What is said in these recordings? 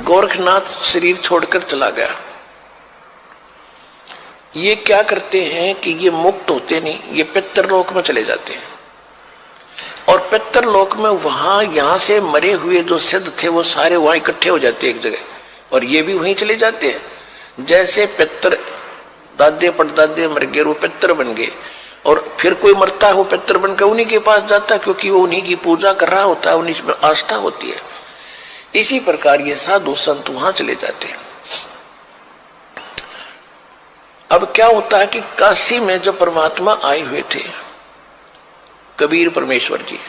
गोरखनाथ शरीर छोड़कर चला गया। ये क्या करते हैं कि ये मुक्त होते नहीं, ये पितरलोक में चले जाते हैं। और पितरलोक में वहां यहां से मरे हुए जो सिद्ध थे वो सारे वहां इकट्ठे हो जाते हैं एक जगह, और ये भी वहीं चले जाते हैं। जैसे पितर दादे परदादे मर गए, वो पितर बन गए, और फिर कोई मरता है वो पितर बनकर उन्हीं के पास जाता है, क्योंकि वो उन्हीं की पूजा कर रहा होता है, उन्हीं में आस्था होती है। इसी प्रकार ये साधु संत वहां चले जाते हैं। अब क्या होता है कि काशी में जो परमात्मा आए हुए थे कबीर परमेश्वर जी,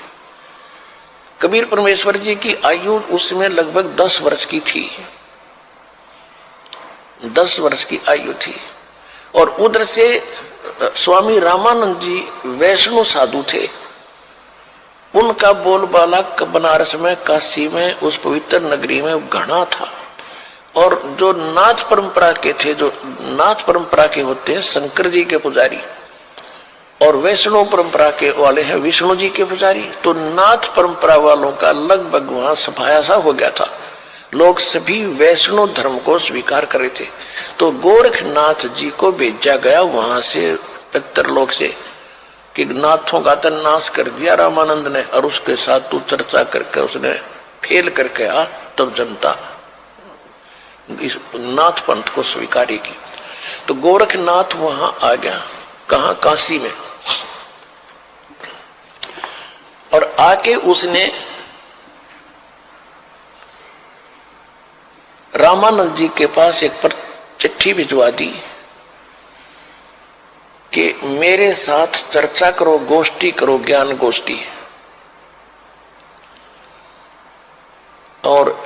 कबीर परमेश्वर जी की आयु उसमें लगभग 10 वर्ष की थी, 10 वर्ष की आयु थी। और उधर से स्वामी रामानंद जी वैष्णव साधु थे, उनका बोलबाला बनारस में, काशी में, उस पवित्र नगरी में घना था। और जो नाथ परंपरा के थे, जो नाथ परंपरा के होते हैं शंकर जी के पुजारी, और वैष्णव परंपरा के वाले हैं विष्णु जी के पुजारी, तो नाथ परंपरा वालों का लगभग वहां सफाया सा हो गया था। लोग सभी वैष्णव धर्म को स्वीकार कर रहे थे। तो गोरखनाथ जी को भेजा गया वहां से पितरलोक से कि नाथों का तो नाश कर दिया रामानंद ने, और उसके साथ तू चर्चा करके उसने फेल करके आ, तब जनता इस नाथ पंथ को स्वीकारेगी। तो गोरखनाथ वहां आ गया, कहा? काशी में। और आके उसने रामानंद जी के पास एक पर चिट्ठी भिजवा दी कि मेरे साथ चर्चा करो, गोष्ठी करो, ज्ञान गोष्ठी। और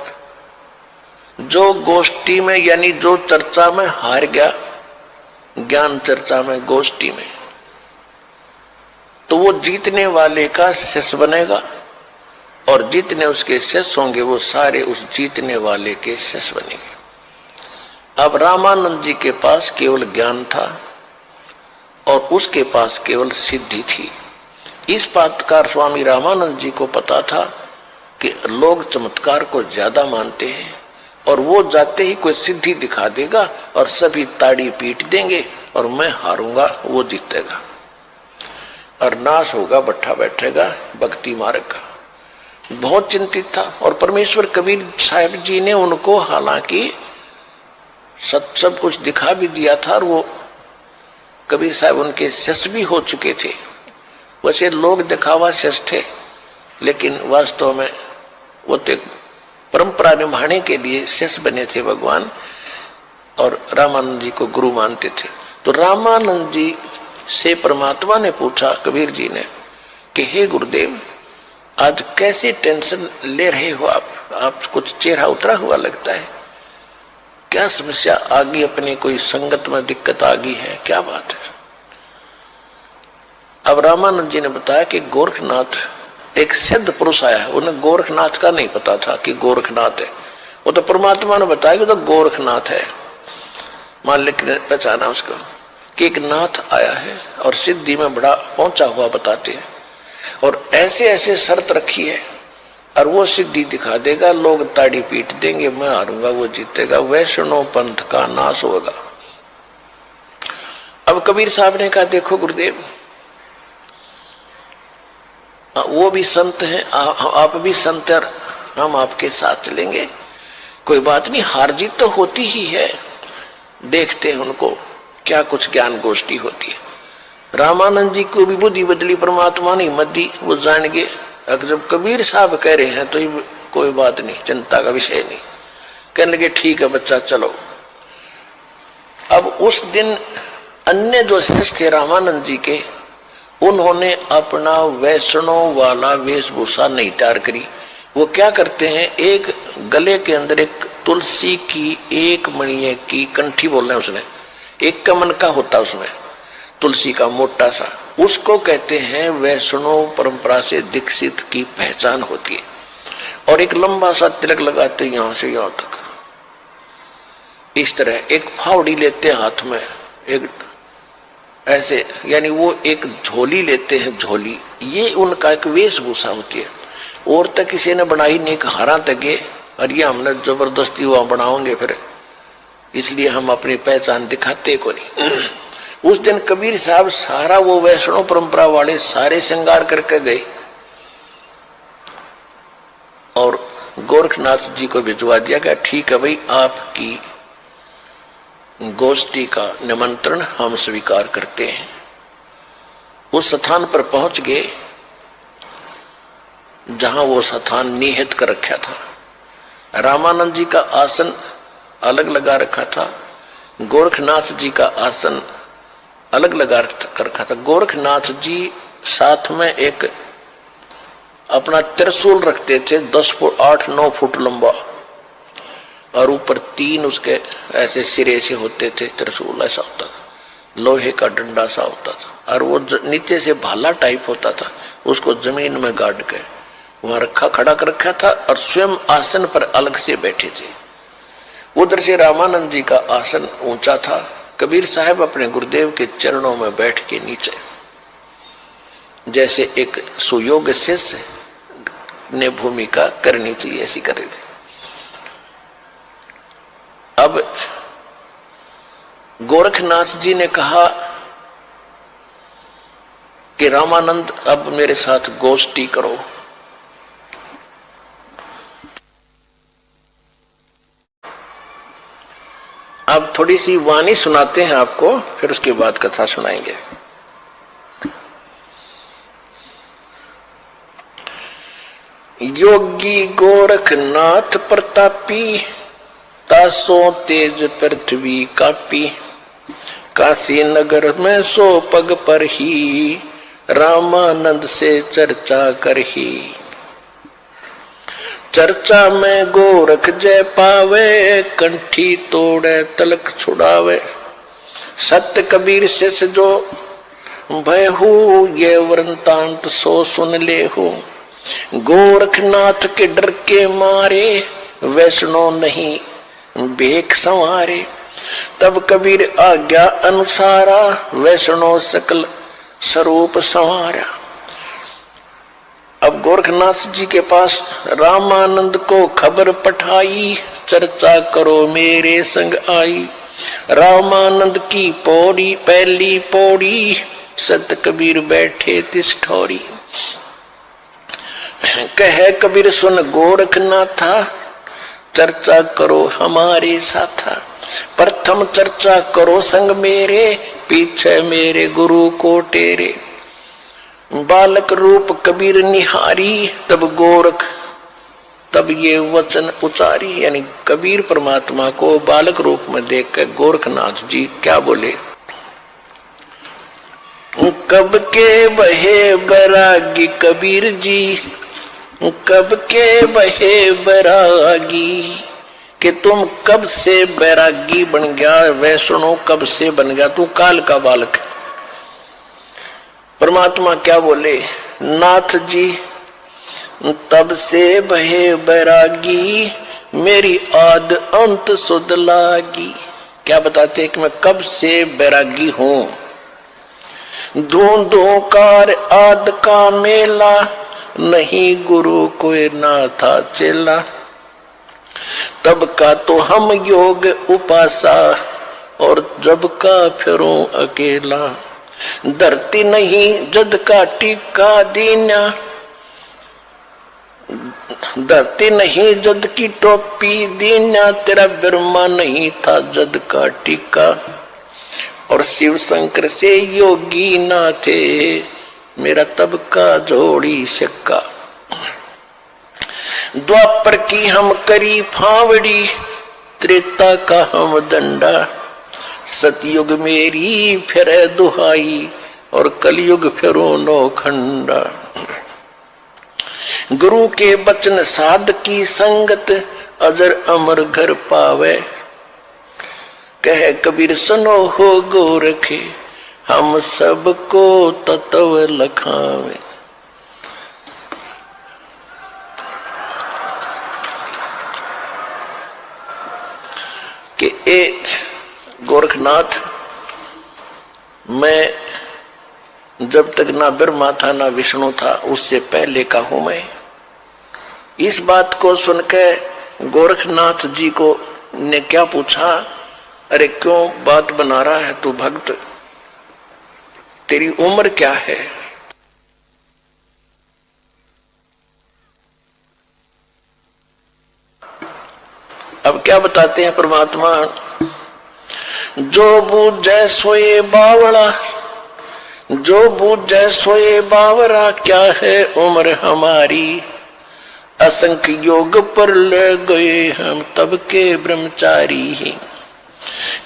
जो गोष्ठी में यानी जो चर्चा में हार गया, ज्ञान चर्चा में, गोष्ठी में, तो वो जीतने वाले का शिष्य बनेगा, और जितने उसके शिष्य होंगे वो सारे उस जीतने वाले के शिष्य बनेंगे। अब रामानंद जी के पास केवल ज्ञान था और उसके पास केवल सिद्धि थी। इस बात का स्वामी रामानंद जी को पता था कि लोग चमत्कार को ज्यादा मानते हैं, और वो जाते ही कोई सिद्धि दिखा देगा और सभी ताड़ी पीट देंगे, और मैं हारूंगा, वो जीतेगा, और नाश होगा, बैठा बैठेगा भक्ति मार्ग का। बहुत चिंतित था। और परमेश्वर कबीर साहब जी ने उनको हालांकि सब कुछ दिखा भी दिया था, और वो कबीर साहब उनके शिष्य भी हो चुके थे। वैसे लोग दिखावा शिष्य थे, लेकिन वास्तव में वो तो परंपरा निभाने के लिए शिष्य बने थे भगवान, और रामानंद जी को गुरु मानते थे। तो रामानंद जी से परमात्मा ने पूछा, कबीर जी ने, कि हे गुरुदेव, आज कैसे टेंशन ले रहे हो आप कुछ चेहरा उतरा हुआ लगता है, क्या समस्या आ गई? अपनी कोई संगत में दिक्कत आ गई है, क्या बात है? अब रामानंद जी ने बताया कि गोरखनाथ एक सिद्ध पुरुष आया है। उन्हें गोरखनाथ का नहीं पता था कि गोरखनाथ है, वो तो परमात्मा ने बताया कि तो गोरखनाथ है। मालिक ने पहचाना उसको कि एक नाथ आया है और सिद्धि में बड़ा पहुंचा हुआ बताते हैं, और ऐसे ऐसे शर्त रखी है, और वो सिद्धि दिखा देगा, लोग ताड़ी पीट देंगे, मैं हारूंगा, वो जीतेगा, वैष्णव पंथ का नाश होगा। अब कबीर साहब ने कहा, देखो गुरुदेव, वो भी संत हैं, आप भी संत हैं, हम आपके साथ चलेंगे, कोई बात नहीं, हार जीत तो होती ही है, देखते हैं उनको क्या कुछ ज्ञान गोष्ठी होती है। रामानंद जी को भी बुद्धि बदली, परमात्मा ने हिम्मत दी, वो जान गए अगर जब कबीर साहब कह रहे हैं तो ये कोई बात नहीं, चिंता का विषय नहीं। कहने लगे ठीक है बच्चा, चलो। अब उस दिन अन्य जो शिष्य थे रामानंद जी के, उन्होंने अपना वैष्णव वाला वेशभूषा नहीं तैयार करी। वो क्या करते हैं, एक गले के अंदर एक तुलसी की एक मणिये की कंठी बोल रहे हैं, उसने एक कमन का होता उसमें तुलसी का मोटा सा, उसको कहते हैं वैष्णव परंपरा से दीक्षित की पहचान होती है। और एक लंबा सा तिलक लगाते यहां से यहां तक, इस तरह एक फावड़ी लेते हाथ में, एक ऐसे, यानी वो एक झोली लेते हैं, झोली, ये उनका एक वेशभूषा होती है। और तक किसी ने बनाई नहीं, हारा तगे और ये हमने जबरदस्ती वहां बनाओगे फिर, इसलिए हम अपनी पहचान दिखाते को नहीं। उस दिन कबीर साहब सारा वो वैष्णव परंपरा वाले सारे श्रृंगार करके गए और गोरखनाथ जी को भिजवा दिया गया। ठीक है भाई, आपकी गोष्ठी का निमंत्रण हम स्वीकार करते हैं। उस स्थान पर पहुंच गए जहां वो स्थान निहित कर रखा था। रामानंद जी का आसन अलग लगा रखा था, गोरखनाथ जी का आसन अलग लगा कर रखा था। गोरखनाथ जी साथ में एक अपना त्रिशूल रखते थे, 10 फुट 8-9 फुट लंबा, और ऊपर 3 उसके ऐसे सिरे से होते थे। त्रिशूल ऐसा होता था, लोहे का डंडा सा होता था, और वो नीचे से भाला टाइप होता था, उसको जमीन में गाड़ के वहां रखा खड़ा कर रखा था, और स्वयं आसन पर अलग से बैठे थे। उधर से रामानंद जी का आसन ऊंचा था। कबीर साहब अपने गुरुदेव के चरणों में बैठ के नीचे, जैसे एक सुयोग्य शिष्य ने भूमिका करनी चाहिए ऐसी कर रहे थे। अब गोरखनाथ जी ने कहा कि रामानंद अब मेरे साथ गोष्ठी करो। अब थोड़ी सी वाणी सुनाते हैं आपको, फिर उसके बाद कथा सुनाएंगे। योगी गोरखनाथ प्रतापी, तासो तेज पृथ्वी कापी, काशी नगर में 100 पग पर ही, रामानंद से चर्चा करही। चर्चा में गोरख जय पावे, कंठी तोड़े तलक छुड़ावे। सत्य कबीर शिष जो भयहु, ये वृंतांत सो सुन लेहु। गोरखनाथ के डर के मारे, वैष्णव नहीं भेख संवारे। तब कबीर आज्ञा अनुसारा, वैष्णव सकल स्वरूप संवारा। अब गोरखनाथ जी के पास रामानंद को खबर पठाई, चर्चा करो मेरे संग आई। रामानंद की पौड़ी पहली पौड़ी, सत कबीर बैठे तिस ठौरी। कहे कबीर सुन गोरखनाथा, चर्चा करो हमारे साथा। प्रथम चर्चा करो संग मेरे, पीछे मेरे गुरु को टेरे। बालक रूप कबीर निहारी, तब ये वचन उचारी। यानी कबीर परमात्मा को बालक रूप में देखकर गोरखनाथ जी क्या बोले? कब के बहे बैरागी कबीर जी, कब के बहे बैरागी, कि तुम कब से बैरागी बन गया, वैष्णव कब से बन गया, तू काल का बालक। परमात्मा क्या बोले? नाथ जी तब से बहे बैरागी, मेरी आद अंत सुध लागी। क्या बताते हैं कि मैं कब से बैरागी हूं। धूंधों कार आद का मेला, नहीं गुरु कोई ना था चेला। तब का तो हम योग उपासा, और जब का फिरूं अकेला। धरती नहीं जद का टीका दीना, धरती नहीं जद की टोपी दीना। तेरा ब्रह्मा नहीं था जद का टीका, और शिव शंकर से योगी ना थे, मेरा तब का जोड़ी सिक्का। द्वापर की हम करी फावड़ी, त्रेता का हम दंडा। सतयुग मेरी फिर दुहाई, और कलयुग फिरो नौखंडा। गुरु के वचन साध की संगत, अजर अमर घर पावे। कहे कबीर सुनो हो गोरखे, हम सबको तत्व लखावे। कि ए गोरखनाथ, मैं जब तक ना ब्रह्मा था ना विष्णु था, उससे पहले का हूं मैं। इस बात को सुनकर गोरखनाथ जी को ने क्या पूछा, अरे क्यों बात बना रहा है तू भक्त, तेरी उम्र क्या है? अब क्या बताते हैं परमात्मा, जो बूझे सोए बावड़ा, जो बूझे सोए बावरा, क्या है उम्र हमारी, असंख्य योग पर ले गए हम तब के ब्रह्मचारी,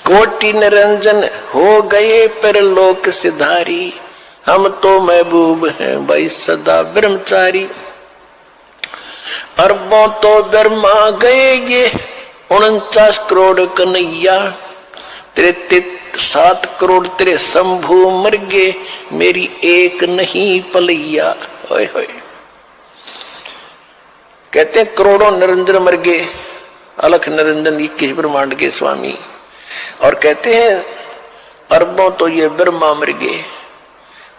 कोटि निरंजन हो गए पर लोक सिधारी, हम तो महबूब हैं भाई सदा ब्रह्मचारी। अरबों तो ब्रह्मा गए ये 49 करोड़ कन्हैया, तेरे 7 करोड़ तेरे शंभु मर गए, मेरी एक नहीं पलैया। ओए होए, कहते हैं करोड़ों निरंजन मर गए, अलख निरंजन 21 ब्रह्मांड के स्वामी, और कहते हैं अरबों तो ये ब्रह्मा मर गए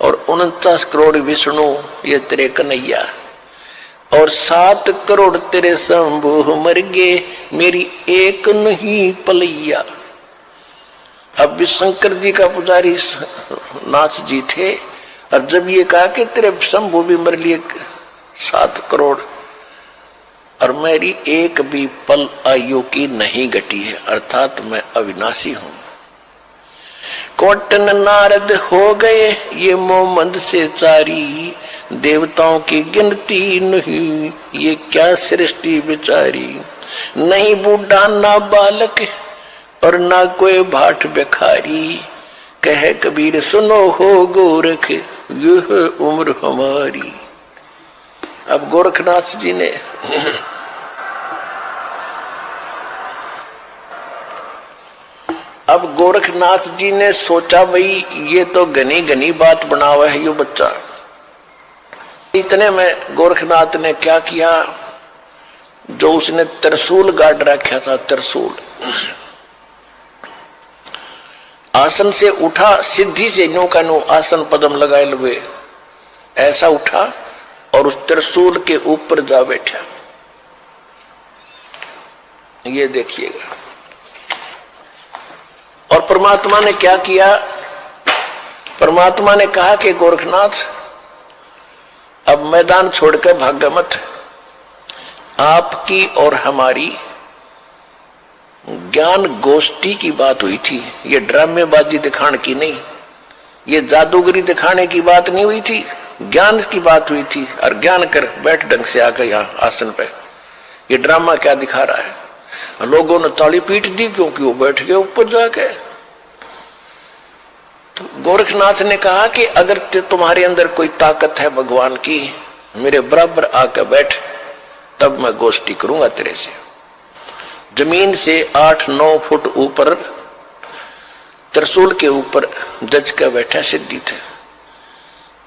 और 49 करोड़ विष्णु ये तेरे कन्हैया, और 7 करोड़ तेरे शंभु मर गए, मेरी एक नहीं पलैया। अब भी शंकर जी का पुजारी नाथ जी थे, और जब ये कहा कि तेरे शंभु भी मर लिए 7 करोड़ और मेरी एक भी पल आयु की नहीं घटी है, अर्थात मैं अविनाशी हूं। कोटन नारद हो गए ये मोमंद से चारी, देवताओं की गिनती नहीं ये क्या सृष्टि बेचारी, नहीं बूढ़ा ना बालक और ना कोई भाट बेखारी, कहे कबीर सुनो हो गोरख यह उम्र हमारी। अब गोरखनाथ जी ने अब गोरखनाथ जी ने सोचा भाई ये तो घनी घनी बात बना हुआ है ये बच्चा। इतने में गोरखनाथ ने क्या किया, जो उसने त्रिशूल गाड़ रखा था, त्रिशूल आसन से उठा, सिद्धि से नो का नो आसन पदम लगाए लगे ऐसा उठा और उस त्रिशूल के ऊपर जा बैठा। ये देखिएगा। और परमात्मा ने क्या किया, परमात्मा ने कहा कि गोरखनाथ अब मैदान छोड़कर भाग मत, आपकी और हमारी ज्ञान गोष्ठी की बात हुई थी, ये ड्रामेबाजी दिखाने की नहीं, ये जादूगरी दिखाने की बात नहीं हुई थी, ज्ञान की बात हुई थी। और ज्ञान कर बैठ ढंग से आकर यहाँ आसन पे, ये ड्रामा क्या दिखा रहा है। लोगों ने ताली पीट दी क्योंकि वो बैठ गए ऊपर जाके। तो गोरखनाथ ने कहा कि अगर तुम्हारे अंदर कोई ताकत है भगवान की, मेरे बराबर आकर बैठ, तब मैं गोष्ठी करूंगा तेरे से। जमीन से 8-9 फुट ऊपर त्रिशूल के ऊपर जज का बैठा सिद्धि थे।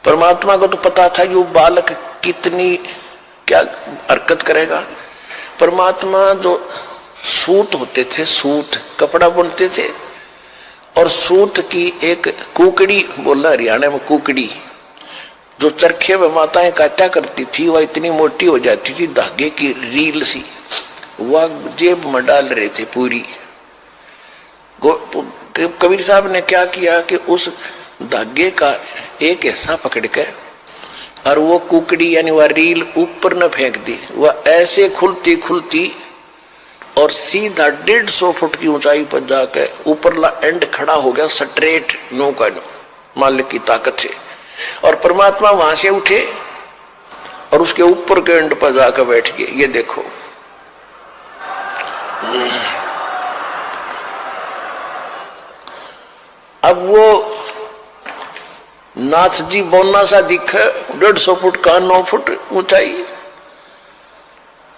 परमात्मा को तो पता था ये बालक कितनी क्या हरकत करेगा। परमात्मा जो सूत होते थे, सूत कपड़ा बुनते थे, और सूत की एक कुकड़ी, बोला हरियाणा में कुकड़ी, जो चरखे में माताएं काटा करती थी, वह इतनी मोटी हो जाती थी, धागे की रील सी, वह जेब में डाल रहे थे पूरी। कबीर साहब ने क्या किया कि उस धागे का एक हिस्सा पकड़ के और वो कुकड़ी यानी वह रील ऊपर न फेंक दी, वह ऐसे खुलती खुलती और सीधा 150 फुट की ऊंचाई पर जाकर ऊपरला एंड खड़ा हो गया, स्ट्रेट नो का नो, मालिक की ताकत से। और परमात्मा वहां से उठे और उसके ऊपर के एंड पर जाकर बैठ गए। ये देखो, अब वो नाथ जी बोना सा दिखे, 150 फुट का 9 फुट ऊंचाई।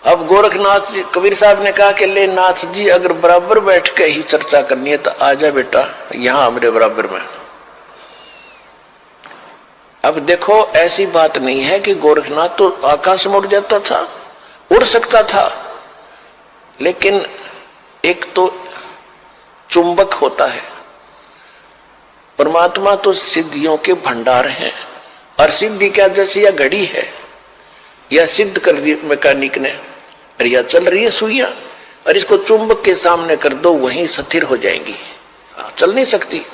अब गोरखनाथ जी, कबीर साहब ने कहा कि ले नाथ जी, अगर बराबर बैठ के ही चर्चा करनी है तो आजा बेटा यहां मेरे बराबर में। अब देखो, ऐसी बात नहीं है कि गोरखनाथ तो आकाश में उड़ जाता था, उड़ सकता था, लेकिन एक तो चुंबक होता है। परमात्मा तो सिद्धियों के भंडार हैं, और सिद्धि क्या जैसे यह घड़ी है, यह सिद्ध कर दी मैकेनिक ने, और यह चल रही है सुइयां, और इसको चुंबक के सामने कर दो वहीं स्थिर हो जाएंगी, चल नहीं सकती।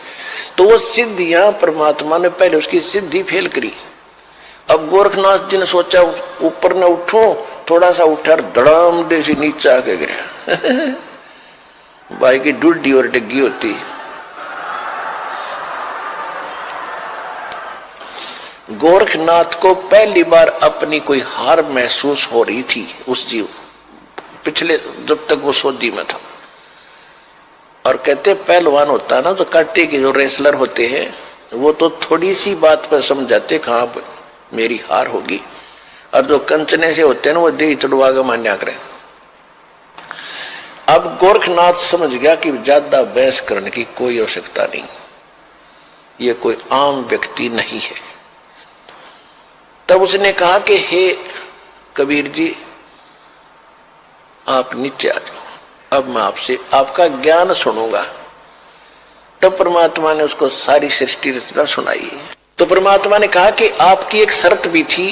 तो वो सिद्धियां परमात्मा ने पहले उसकी सिद्धि फेल करी। अब गोरखनाथ जी ने सोचा ऊपर न उठो, थोड़ा सा उठा, धड़ाम दे से नीचे आके गिरा। भाई की डुड्डी और डिग्गी होती। गोरखनाथ को पहली बार अपनी कोई हार महसूस हो रही थी उस जीव, पिछले जब तक वो सोदी में था। और कहते पहलवान होता है ना, तो कांटे के जो रेसलर होते हैं वो तो थोड़ी सी बात पर समझाते कहाँ मेरी हार होगी, और जो कंचने से होते हैं ना वो दे चढ़वा के मान्या करें। अब गोरखनाथ समझ गया कि ज्यादा बहस करने की कोई आवश्यकता नहीं, ये कोई आम व्यक्ति नहीं है। तब उसने कहा कि हे कबीर जी, आप नीचे आ जाओ, अब मैं आपसे आपका ज्ञान सुनूंगा। तब परमात्मा ने उसको सारी सृष्टि रचना सुनाई। तो परमात्मा ने कहा कि आपकी एक शर्त भी थी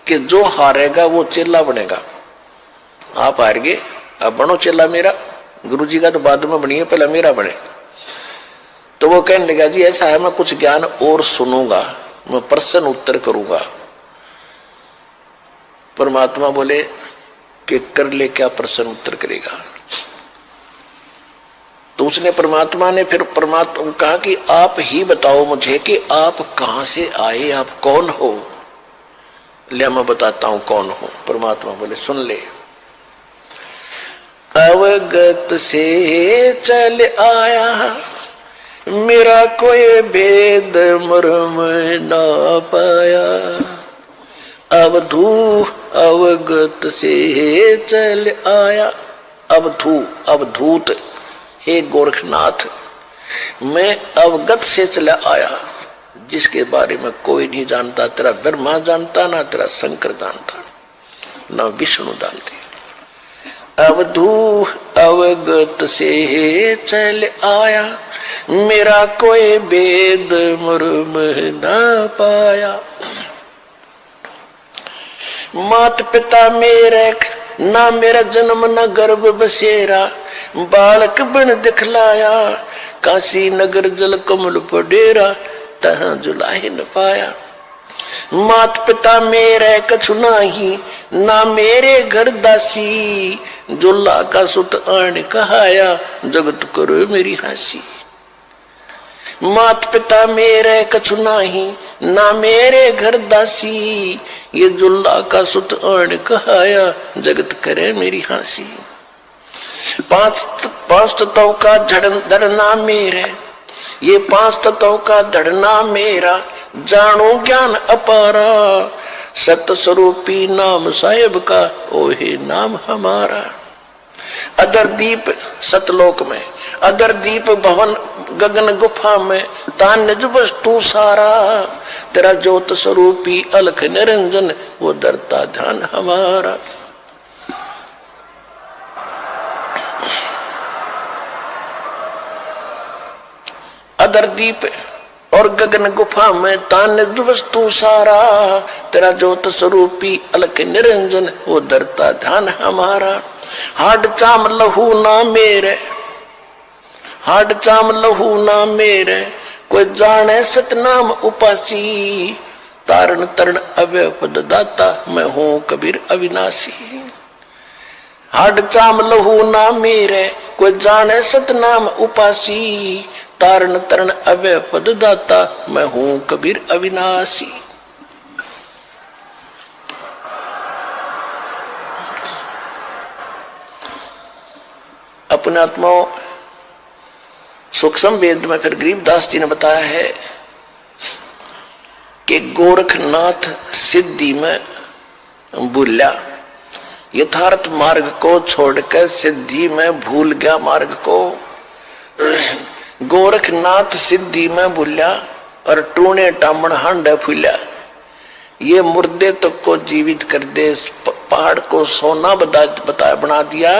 कि जो हारेगा वो चेला बनेगा। आप हार गए, अब बनो चेला मेरा। गुरु जी का तो बाद में बनिए, पहले मेरा बने। तो वो कहने लगा जी ऐसा है, मैं कुछ ज्ञान और सुनूंगा, मैं प्रश्न उत्तर करूंगा। परमात्मा बोले कि कर ले, क्या प्रश्न उत्तर करेगा। तो उसने परमात्मा ने फिर परमात्मा कहा कि आप ही बताओ मुझे कि आप कहां से आए, आप कौन हो। ले मैं बताता हूं कौन हो। परमात्मा बोले सुन ले। अवगत से चल आया, मेरा कोई भेद मर्म ना पाया। अवधू अवगत से चल आया, अवधू अवधूत, हे गोरखनाथ मैं अवगत से चला आया, जिसके बारे में कोई नहीं जानता। तेरा ब्रह्मा जानता, ना तेरा शंकर जानता, ना विष्णु जानते। अवधू अवगत से चल आया, मेरा कोई भेद मर्म ना पाया। मात पिता मेरे ना मेरा जन्म न गर्भ बसेरा, बालक बन दिखलाया, काशी नगर जल कमल पडेरा, तहां जुलाहे न पाया। मात पिता मेरे कछु नाही, ना मेरे घर दासी, जुल्ला का सुत आन कहाया, जगत करो मेरी हासी। मात पिता मेरे कछु नाही, ना मेरे घर दासी, ये जुल्ला का सुत आन कहाया, जगत करे मेरी हासी। पांच तत्वों का धड़ना मेरे, ये पांच तत्वों का धड़ना मेरा, जानो ज्ञान अपारा, सत स्वरूपी नाम साहेब का, ओहे नाम हमारा। अदर दीप सतलोक में, अदर दीप भवन गगन गुफा में, तान निज वस्तु सारा, तेरा ज्योत स्वरूपी अलख निरंजन, वो डरता ध्यान हमारा। अदर दीप और गगन गुफा में, तान निज वस्तु सारा, तेरा ज्योत स्वरूपी अलख निरंजन, वो डरता ध्यान हमारा। हाड चाम लहू ना मेरे, हाड चाम लहू ना मेरे, कोई जाने सतनाम उपासी, तारण तरण अव्यय पद दाता, मैं हूं कबीर अविनाशी। हाड चाम लहू ना मेरे, कोई जाने सतनाम उपासी, तारण तरण अव्यय पद दाता, मैं हूं कबीर अविनाशी। अपने आत्माओं सूक्ष्म वेद में फिर गरीबदास जी ने बताया है कि गोरखनाथ सिद्धि में भूला, यथार्थ मार्ग को छोड़कर सिद्धि में भूल गया मार्ग को। गोरखनाथ सिद्धि में भूला और टूने टामण हांडा फूला। ये मुर्दे तक को जीवित कर दे, पहाड़ को सोना बना दिया।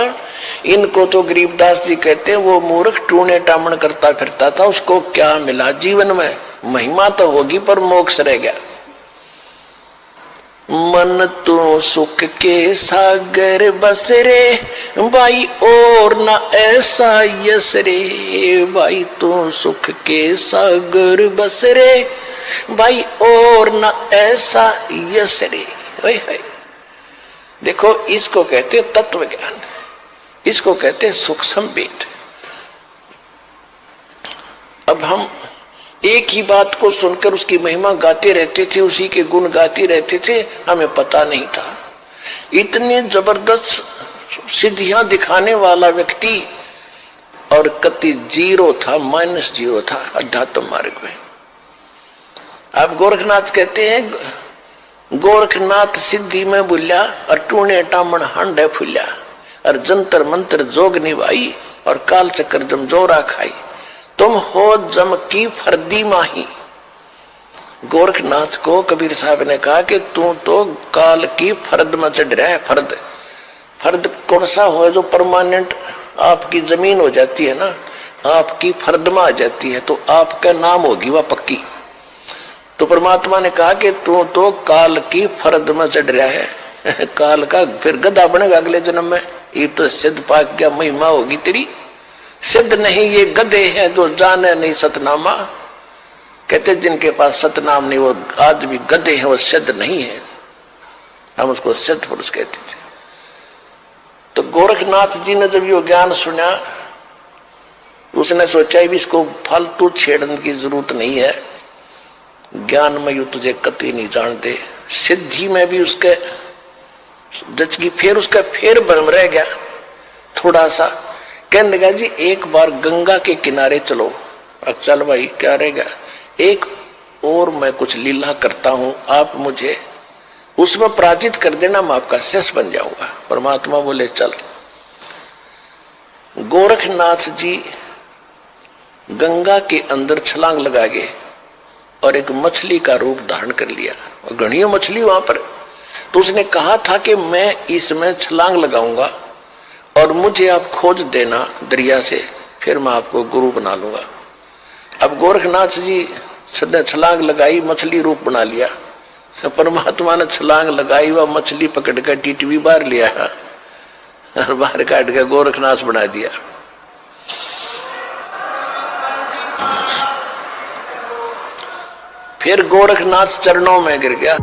इनको तो गरीबदास जी कहते वो मूर्ख टूने टामण करता फिरता था, उसको क्या मिला जीवन में? महिमा तो होगी पर मोक्ष रह गया। मन तो सुख के सागर बस रे भाई और ना ऐसा यस रे, भाई तो सुख के सागर बस रे भाई और ना ऐसा यस रे। देखो इसको कहते तत्व ज्ञान, इसको कहते सुख संवेद। अब हम एक ही बात को सुनकर उसकी महिमा गाते रहते थे, उसी के गुण गाते रहते थे, हमें पता नहीं था इतनी जबरदस्त सिद्धियां दिखाने वाला व्यक्ति और कति जीरो था, -0 था अध्यात्म मार्ग में। अब गोरखनाथ कहते हैं गोरखनाथ सिद्धि में बुल्या और टूणे टामण हंडे फुल्या और जंतर मंत्र जोग निभाई और काल चक्कर जम जोरा खाई, तुम हो जम की फर्दी माही। गोरखनाथ को कबीर साहब ने कहा कि तू तो काल की फर्द में चढ़ रहा है। फर्द, फर्द कौन सा हो जो परमानेंट आपकी जमीन हो जाती है ना, आपकी फर्द में आ जाती है तो आपका नाम होगी वह पक्की। तो परमात्मा ने कहा कि तू तो काल की फर्द में चढ़ रहा है काल का फिर गधा बनेगा अगले जन्म में। ये तो सिद्ध पाक क्या महिमा होगी तेरी। सिद्ध नहीं ये गधे हैं जो जाने नहीं सतनामा। कहते जिनके पास सतनाम नहीं वो आज भी गधे हैं, वो सिद्ध नहीं है। हम उसको सिद्ध पुरुष कहते थे। तो गोरखनाथ जी ने जब ये ज्ञान सुना, उसने सोचा भी इसको फालतू छेड़ने की जरूरत नहीं है, ज्ञान में यू तुझे कतई नहीं जानते। सिद्धि में भी उसके जचगी, फिर उसका फिर भ्रम रह गया थोड़ा सा। कहने लगा जी एक बार गंगा के किनारे चलो। अब चल भाई क्या रहेगा, एक और मैं कुछ लीला करता हूं, आप मुझे उसमें पराजित कर देना, मैं आपका शिष्य बन जाऊंगा। परमात्मा बोले चल। गोरखनाथ जी गंगा के अंदर छलांग लगा गए और एक मछली का रूप धारण कर लिया। और घनी मछली वहां पर, तो उसने कहा था कि मैं इसमें छलांग लगाऊंगा और मुझे आप खोज देना दरिया से, फिर मैं आपको गुरु बना लूंगा। अब गोरखनाथ जी ने छलांग लगाई, मछली रूप बना लिया। परमात्मा ने छलांग लगाई, वह मछली पकड़ कर टीटवी बाहर लिया और बाहर काट के गोरखनाथ बना दिया। फिर गोरखनाथ चरणों में गिर गया।